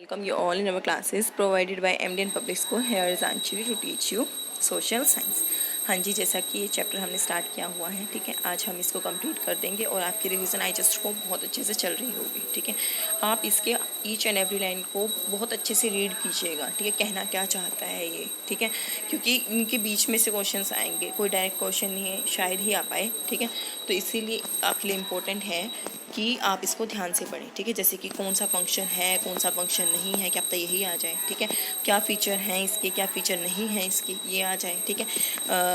Welcome you all in our classes provided by MDN Public School. Here is Anchali to teach you social science. हाँ जी, जैसा कि ये chapter हमने start किया हुआ है, ठीक है, आज हम इसको कंप्लीट कर देंगे और आपकी रिवीजन आई जस्ट को बहुत अच्छे से चल रही होगी, ठीक है। आप इसके ईच एंड एवरी लाइन को बहुत अच्छे से रीड कीजिएगा, ठीक है, कहना क्या चाहता है ये, ठीक है, क्योंकि इनके बीच में से क्वेश्चंस आएंगे, कोई डायरेक्ट क्वेश्चन नहीं है, शायद ही आ पाए, ठीक है। तो इसीलिए आपके लिए इम्पोर्टेंट है कि आप इसको ध्यान से पढ़ें, ठीक है। जैसे कि कौन सा फंक्शन है, कौन सा फंक्शन नहीं है, क्या पता यही आ जाए, ठीक है। क्या फ़ीचर हैं इसके, क्या फ़ीचर नहीं है इसके, ये आ जाए, ठीक है।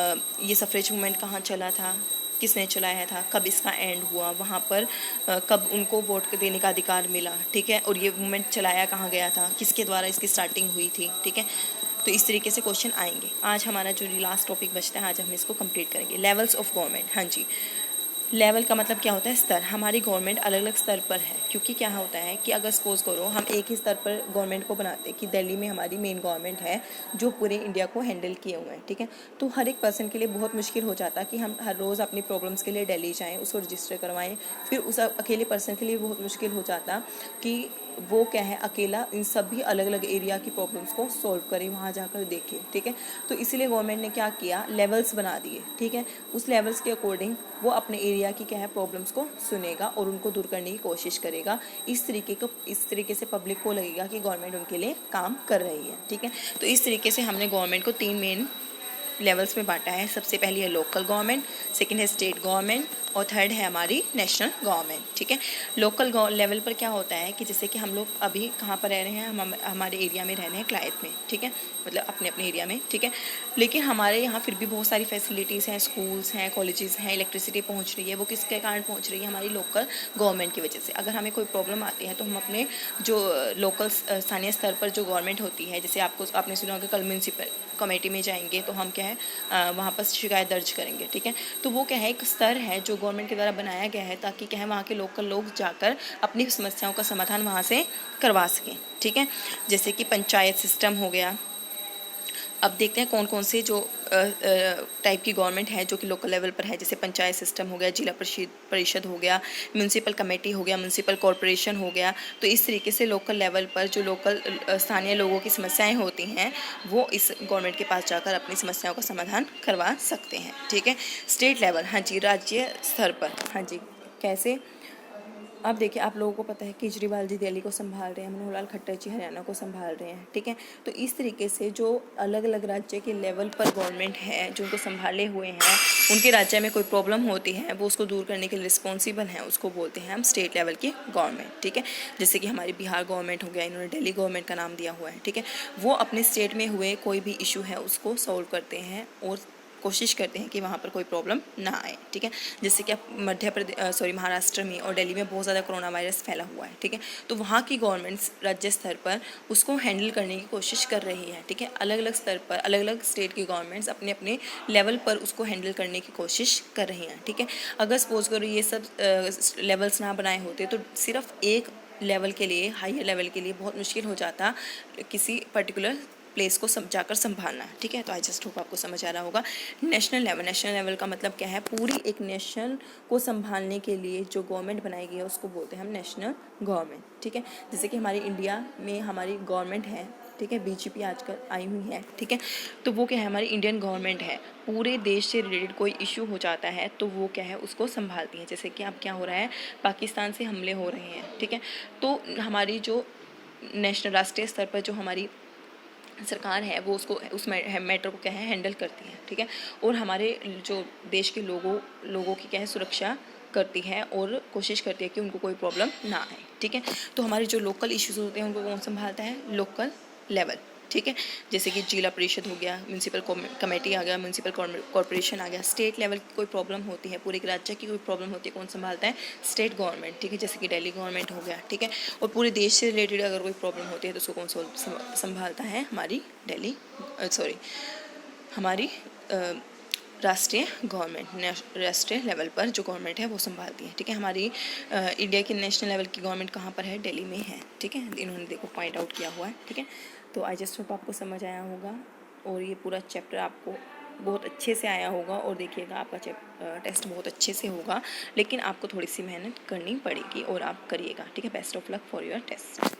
ये सफ़रेज मूवमेंट कहाँ चला था, किसने चलाया था, कब इसका एंड हुआ, वहाँ पर कब उनको वोट देने का अधिकार मिला, ठीक है, और ये मूवमेंट चलाया कहाँ गया था, किसके द्वारा इसकी स्टार्टिंग हुई थी, ठीक है। तो इस तरीके से क्वेश्चन आएंगे। आज हमारा जो लास्ट टॉपिक बचता है, आज हम इसको कंप्लीट करेंगे। Levels of government. हाँ जी, लेवल का मतलब क्या होता है, स्तर। हमारी गवर्नमेंट अलग अलग स्तर पर है, क्योंकि क्या होता है कि अगर सपोज करो हम एक ही स्तर पर गवर्नमेंट को बनाते हैं कि दिल्ली में हमारी मेन गवर्नमेंट है जो पूरे इंडिया को हैंडल किए हुए हैं, ठीक है। तो हर एक पर्सन के लिए बहुत मुश्किल हो जाता कि हम हर रोज़ अपनी प्रॉब्लम्स के लिए दिल्ली जाएँ, उसको रजिस्टर करवाएं। फिर उस अकेले पर्सन के लिए बहुत मुश्किल हो जाता कि वो क्या है, अकेला इन सभी अलग अलग एरिया की प्रॉब्लम्स को सॉल्व करे, वहाँ जाकर देखे, ठीक है। तो इसीलिए गवर्नमेंट ने क्या किया, लेवल्स बना दिए, ठीक है। उस लेवल्स के अकॉर्डिंग वो अपने एरिया की क्या है प्रॉब्लम्स को सुनेगा और उनको दूर करने की कोशिश करेगा। इस तरीके से पब्लिक को लगेगा कि गवर्नमेंट उनके लिए काम कर रही है, ठीक है। तो इस तरीके से हमने गवर्नमेंट को 3 मेन लेवल्स में बांटा है। सबसे पहली है लोकल गवर्नमेंट, सेकंड है स्टेट गवर्नमेंट और थर्ड है हमारी नेशनल गवर्नमेंट, ठीक है। लोकल लेवल पर क्या होता है कि जैसे कि हम लोग अभी कहाँ पर रह रहे हैं, हम हमारे एरिया में रह रहे हैं क्लाइट में, ठीक है, मतलब अपने अपने एरिया में, ठीक है। लेकिन हमारे यहाँ फिर भी बहुत सारी फैसिलिटीज़ हैं, स्कूल्स हैं, कॉलेजेस हैं, इलेक्ट्रिसिटी पहुँच रही है। वो किसके कारण पहुँच रही है, हमारी लोकल गवर्नमेंट की वजह से। अगर हमें कोई प्रॉब्लम आती है तो हम अपने जो लोकल स्थानीय स्तर पर जो गवर्नमेंट होती है, जैसे आपने सुना होगा कल म्यूनसिपल कमेटी में जाएंगे तो हम क्या है वहाँ पर शिकायत दर्ज करेंगे, ठीक है। तो वो क्या है, एक स्तर है जो गवर्नमेंट के द्वारा बनाया गया है ताकि क्या है वहाँ के लोकल लोग जाकर अपनी समस्याओं का समाधान वहाँ से करवा सकें, ठीक है। जैसे कि पंचायत सिस्टम हो गया। अब देखते हैं कौन कौन से जो टाइप की गवर्नमेंट है जो कि लोकल लेवल पर है। जैसे पंचायत सिस्टम हो गया, जिला परिषद हो गया, म्यूनसिपल कमेटी हो गया, म्यूनसिपल कॉरपोरेशन हो गया। तो इस तरीके से लोकल लेवल पर जो लोकल स्थानीय लोगों की समस्याएं होती हैं वो इस गवर्नमेंट के पास जाकर अपनी समस्याओं का समाधान करवा सकते हैं, ठीक है। स्टेट लेवल, हाँ जी, राज्य स्तर पर, हाँ जी, कैसे। अब देखिए, आप लोगों को पता है केजरीवाल जी दिल्ली को संभाल रहे हैं, मनोहर लाल खट्टर जी हरियाणा को संभाल रहे हैं, ठीक है। तो इस तरीके से जो अलग अलग राज्य के लेवल पर गवर्नमेंट है जो उनको संभाले हुए हैं, उनके राज्य में कोई प्रॉब्लम होती है वो उसको दूर करने के लिए रिस्पॉन्सिबल हैं, उसको बोलते हैं हम स्टेट लेवल की गवर्नमेंट, ठीक है। जैसे कि हमारी बिहार गवर्नमेंट हो गया, इन्होंने दिल्ली गवर्नमेंट का नाम दिया हुआ है, ठीक है। वो अपने स्टेट में हुए कोई भी इशू है उसको सॉल्व करते हैं और कोशिश करते हैं कि वहाँ पर कोई प्रॉब्लम ना आए, ठीक है। जैसे कि महाराष्ट्र में और दिल्ली में बहुत ज़्यादा कोरोना वायरस फैला हुआ है, ठीक है। तो वहाँ की गवर्नमेंट्स राज्य स्तर पर उसको हैंडल करने की कोशिश कर रही है, ठीक है। अलग अलग स्तर पर अलग अलग स्टेट की गवर्नमेंट्स अपने अपने लेवल पर उसको हैंडल करने की कोशिश कर रही हैं, ठीक है। अगर सपोज करो ये सब लेवल्स ना बनाए होते तो सिर्फ एक लेवल के लिए, हायर लेवल के लिए बहुत मुश्किल हो जाता किसी पर्टिकुलर प्लेस को जाकर संभालना, ठीक है। तो आई जस्ट होप आपको समझ आ रहा होगा। नेशनल लेवल का मतलब क्या है, पूरी एक नेशन को संभालने के लिए जो गवर्नमेंट बनाई गई है उसको बोलते हैं हम नेशनल गवर्नमेंट, ठीक है। जैसे कि हमारी इंडिया में हमारी गवर्नमेंट है, ठीक है, बीजेपी आजकल आई हुई है, ठीक है। तो वो क्या है, हमारी इंडियन गवर्नमेंट है, पूरे देश से रिलेटेड कोई इशू हो जाता है तो वो क्या है उसको संभालती है। जैसे कि अब क्या हो रहा है, पाकिस्तान से हमले हो रहे हैं, ठीक है। तो हमारी जो नेशनल राष्ट्रीय स्तर पर जो हमारी सरकार है वो उसको उस मैटर को क्या है हैंडल करती है, ठीक है। और हमारे जो देश के लोगों की क्या है सुरक्षा करती है और कोशिश करती है कि उनको कोई प्रॉब्लम ना आए, ठीक है। तो हमारे जो लोकल इश्यूज होते हैं उनको कौन संभालता है, लोकल लेवल, ठीक है। जैसे कि जिला परिषद हो गया, म्यूनसिपल कमेटी आ गया, म्यूनसिपल कॉरपोरेशन आ गया। स्टेट लेवल की कोई प्रॉब्लम होती है, पूरे राज्य की कोई प्रॉब्लम होती है, कौन संभालता है, स्टेट गवर्नमेंट, ठीक है। जैसे कि दिल्ली गवर्नमेंट हो गया, ठीक है। और पूरे देश से रिलेटेड अगर कोई प्रॉब्लम होती है तो उसको कौन संभालता है, हमारी हमारी राष्ट्रीय गवर्नमेंट, राष्ट्रीय लेवल पर जो गवर्नमेंट है वो संभालती है, ठीक है। हमारी इंडिया की नेशनल लेवल की गवर्नमेंट कहाँ पर है, दिल्ली में है, ठीक है। इन्होंने देखो पॉइंट आउट किया हुआ है, ठीक है। तो आई जस्ट होप आपको समझ आया होगा और ये पूरा चैप्टर आपको बहुत अच्छे से आया होगा। और देखिएगा आपका टेस्ट बहुत अच्छे से होगा, लेकिन आपको थोड़ी सी मेहनत करनी पड़ेगी और आप करिएगा, ठीक है। Best of luck for your test.